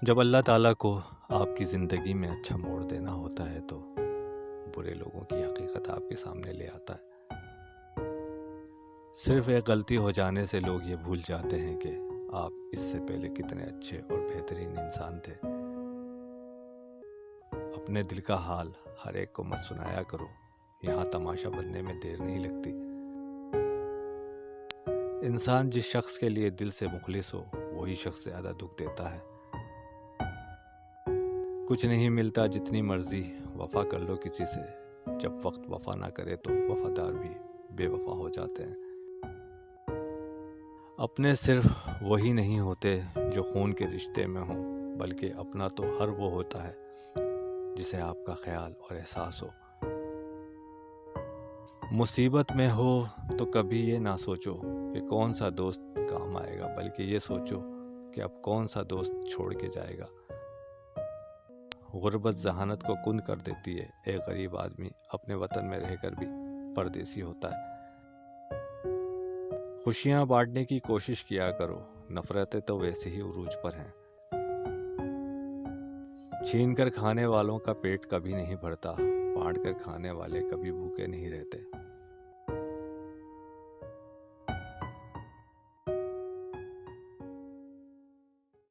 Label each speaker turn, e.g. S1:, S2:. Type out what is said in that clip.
S1: جب اللہ تعالیٰ کو آپ کی زندگی میں اچھا موڑ دینا ہوتا ہے تو برے لوگوں کی حقیقت آپ کے سامنے لے آتا ہے۔ صرف ایک غلطی ہو جانے سے لوگ یہ بھول جاتے ہیں کہ آپ اس سے پہلے کتنے اچھے اور بہترین انسان تھے۔ اپنے دل کا حال ہر ایک کو مت سنایا کرو، یہاں تماشا بننے میں دیر نہیں لگتی۔ انسان جس شخص کے لیے دل سے مخلص ہو وہی شخص زیادہ دکھ دیتا ہے۔ کچھ نہیں ملتا جتنی مرضی وفا کر لو کسی سے، جب وقت وفا نہ کرے تو وفادار بھی بے وفا ہو جاتے ہیں۔ اپنے صرف وہی نہیں ہوتے جو خون کے رشتے میں ہوں، بلکہ اپنا تو ہر وہ ہوتا ہے جسے آپ کا خیال اور احساس ہو۔ مصیبت میں ہو تو کبھی یہ نہ سوچو کہ کون سا دوست کام آئے گا، بلکہ یہ سوچو کہ اب کون سا دوست چھوڑ کے جائے گا۔ غربت ذہانت کو کند کر دیتی ہے۔ ایک غریب آدمی اپنے وطن میں رہ کر بھی پردیسی ہوتا ہے۔ خوشیاں بانٹنے کی کوشش کیا کرو، نفرتیں تو ویسے ہی عروج پر ہیں۔ چھین کر کھانے والوں کا پیٹ کبھی نہیں بھرتا، بانٹ کر کھانے والے کبھی بھوکے نہیں رہتے۔